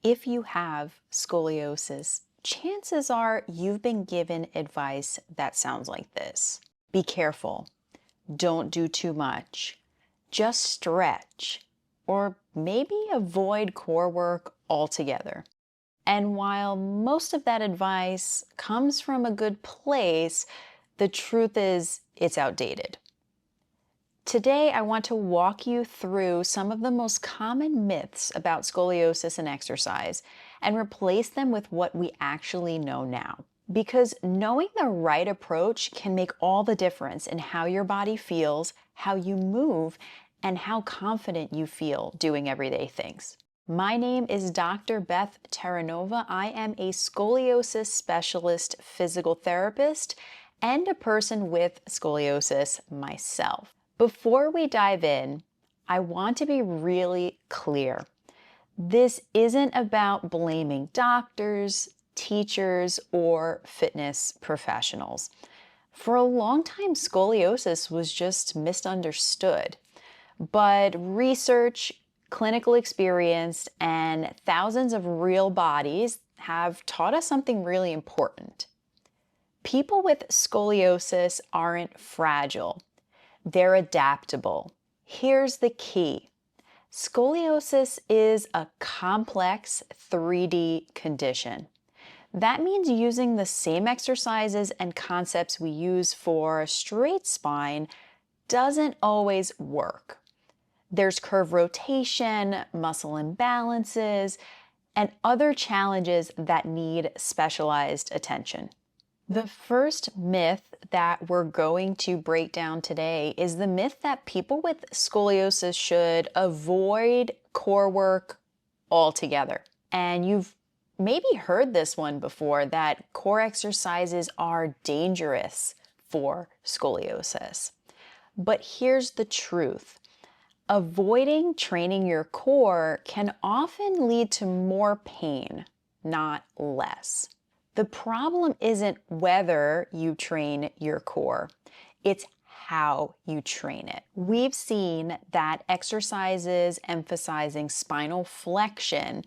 If you have scoliosis, chances are you've been given advice that sounds like this. Be careful. Don't do too much. Just stretch. Or maybe avoid core work altogether. And while most of that advice comes from a good place, the truth is it's outdated. Today, I want to walk you through some of the most common myths about scoliosis and exercise and replace them with what we actually know now. Because knowing the right approach can make all the difference in how your body feels, how you move, and how confident you feel doing everyday things. My name is Dr. Beth Terranova. I am a scoliosis specialist physical therapist and a person with scoliosis myself. Before we dive in, I want to be really clear. This isn't about blaming doctors, teachers, or fitness professionals. For a long time, scoliosis was just misunderstood. But research, clinical experience, and thousands of real bodies have taught us something really important. People with scoliosis aren't fragile. They're adaptable. Here's the key. Scoliosis is a complex 3D condition. That means using the same exercises and concepts we use for a straight spine doesn't always work. There's curve rotation, muscle imbalances, and other challenges that need specialized attention. The first myth that we're going to break down today is the myth that people with scoliosis should avoid core work altogether. And you've maybe heard this one before, that core exercises are dangerous for scoliosis. But here's the truth. Avoiding training your core can often lead to more pain, not less. The problem isn't whether you train your core, it's how you train it. We've seen that exercises emphasizing spinal flexion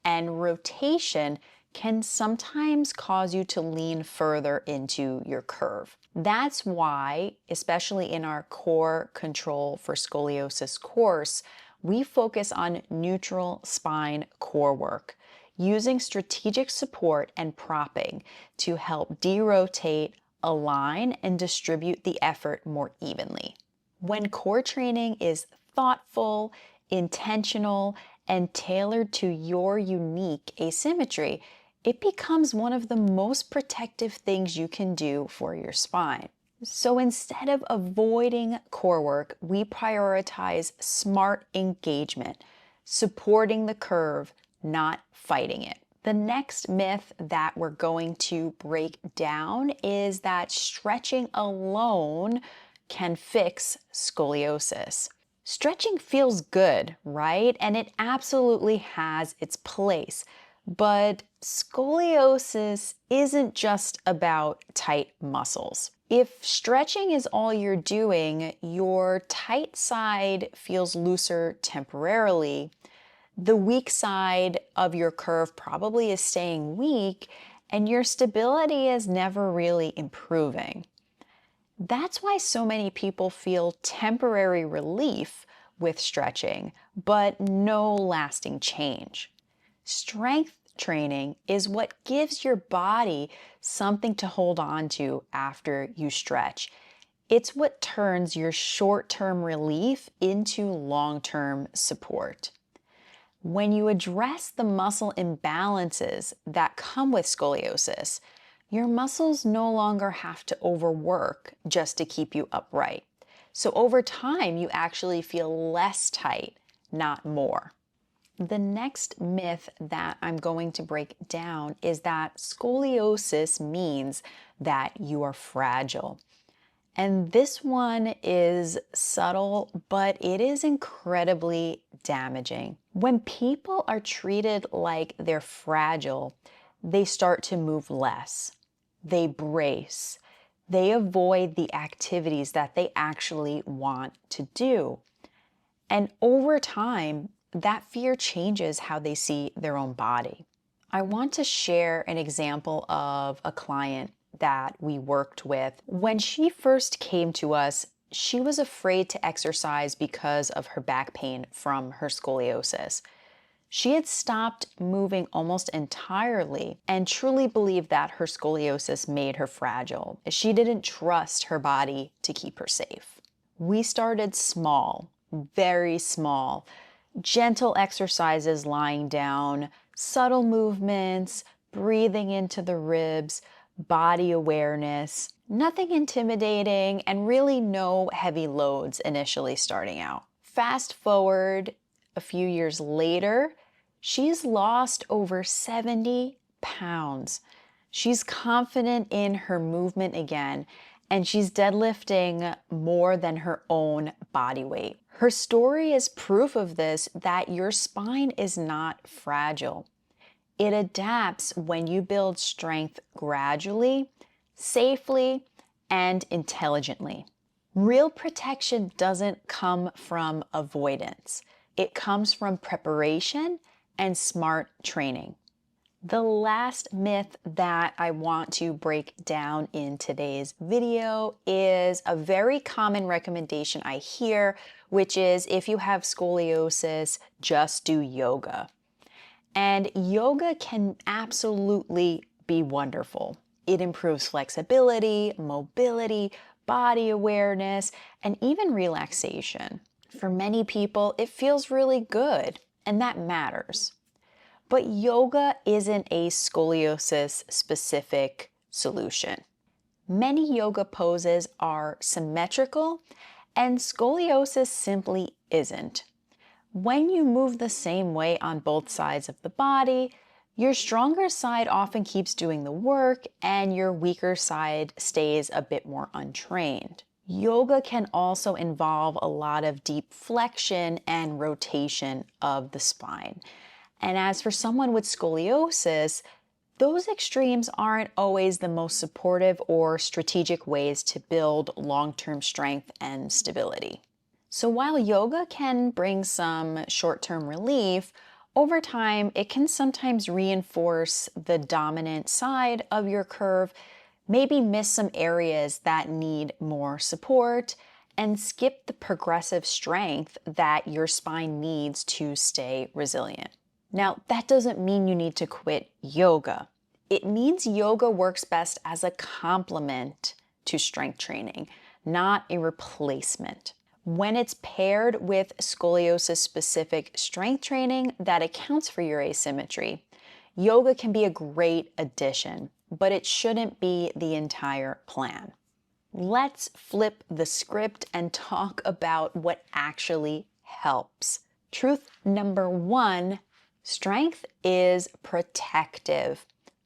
and rotation can sometimes cause you to lean further into your curve. That's why, especially in our core control for scoliosis course, we focus on neutral spine core work, using strategic support and propping to help derotate, align, and distribute the effort more evenly. When core training is thoughtful, intentional, and tailored to your unique asymmetry, it becomes one of the most protective things you can do for your spine. So instead of avoiding core work, we prioritize smart engagement, supporting the curve, not fighting it. The next myth that we're going to break down is that stretching alone can fix scoliosis. Stretching feels good, right? And it absolutely has its place. But scoliosis isn't just about tight muscles. If stretching is all you're doing, your tight side feels looser temporarily. The weak side of your curve probably is staying weak, and your stability is never really improving. That's why so many people feel temporary relief with stretching, but no lasting change. Strength training is what gives your body something to hold on to after you stretch. It's what turns your short-term relief into long-term support. When you address the muscle imbalances that come with scoliosis, your muscles no longer have to overwork just to keep you upright. So over time, you actually feel less tight, not more. The next myth that I'm going to break down is that scoliosis means that you are fragile. And this one is subtle, but it is incredibly damaging. When people are treated like they're fragile, they start to move less. They brace. They avoid the activities that they actually want to do. And over time, that fear changes how they see their own body. I want to share an example of a client that we worked with. When she first came to us, she was afraid to exercise because of her back pain from her scoliosis. She had stopped moving almost entirely and truly believed that her scoliosis made her fragile. She didn't trust her body to keep her safe. We started small, very small, gentle exercises lying down, subtle movements, breathing into the ribs, body awareness, nothing intimidating, and really no heavy loads initially starting out. Fast forward a few years later, she's lost over 70 pounds. She's confident in her movement again, and she's deadlifting more than her own body weight. Her story is proof of this, that your spine is not fragile. It adapts when you build strength gradually, safely, and intelligently. Real protection doesn't come from avoidance. It comes from preparation and smart training. The last myth that I want to break down in today's video is a very common recommendation I hear, which is if you have scoliosis, just do yoga. And yoga can absolutely be wonderful. It improves flexibility, mobility, body awareness, and even relaxation. For many people, it feels really good, and that matters. But yoga isn't a scoliosis-specific solution. Many yoga poses are symmetrical, and scoliosis simply isn't. When you move the same way on both sides of the body, your stronger side often keeps doing the work and your weaker side stays a bit more untrained. Yoga can also involve a lot of deep flexion and rotation of the spine. And as for someone with scoliosis, those extremes aren't always the most supportive or strategic ways to build long-term strength and stability. So while yoga can bring some short-term relief, over time it can sometimes reinforce the dominant side of your curve, maybe miss some areas that need more support, and skip the progressive strength that your spine needs to stay resilient. Now, that doesn't mean you need to quit yoga. It means yoga works best as a complement to strength training, not a replacement. When it's paired with scoliosis-specific strength training that accounts for your asymmetry, yoga can be a great addition, but it shouldn't be the entire plan. Let's flip the script and talk about what actually helps. Truth number one, strength is protective.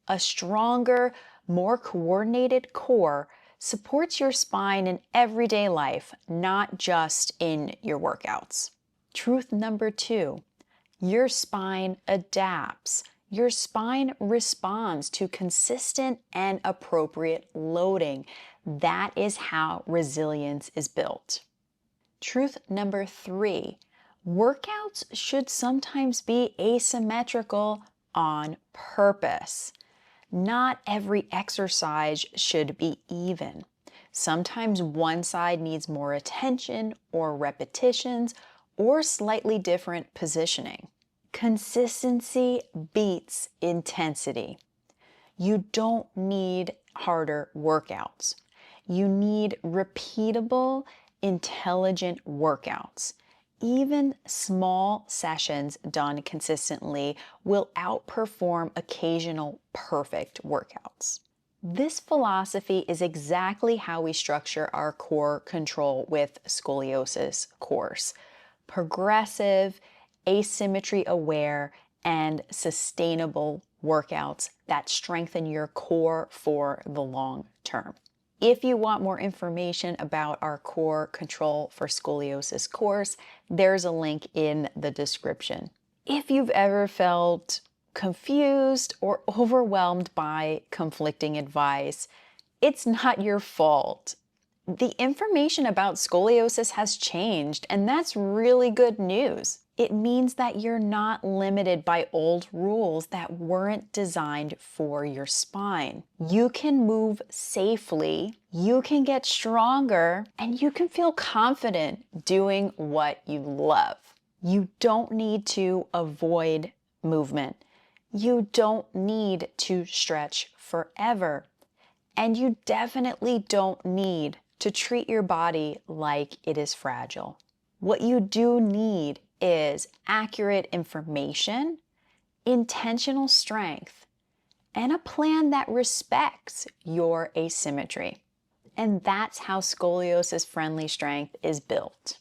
A stronger, more coordinated core supports your spine in everyday life, not just in your workouts. Truth number two, your spine adapts. Your spine responds to consistent and appropriate loading. That is how resilience is built. Truth number three, workouts should sometimes be asymmetrical on purpose. Not every exercise should be even. Sometimes one side needs more attention or repetitions or slightly different positioning. Consistency beats intensity. You don't need harder workouts. You need repeatable, intelligent workouts. Even small sessions done consistently will outperform occasional perfect workouts. This philosophy is exactly how we structure our core control with scoliosis course. Progressive, asymmetry aware, and sustainable workouts that strengthen your core for the long term. If you want more information about our core control for scoliosis course, there's a link in the description. If you've ever felt confused or overwhelmed by conflicting advice, it's not your fault. The information about scoliosis has changed, and that's really good news. It means that you're not limited by old rules that weren't designed for your spine. You can move safely, you can get stronger, and you can feel confident doing what you love. You don't need to avoid movement. You don't need to stretch forever. And you definitely don't need to treat your body like it is fragile. What you do need is accurate information, intentional strength, and a plan that respects your asymmetry. And that's how scoliosis-friendly strength is built.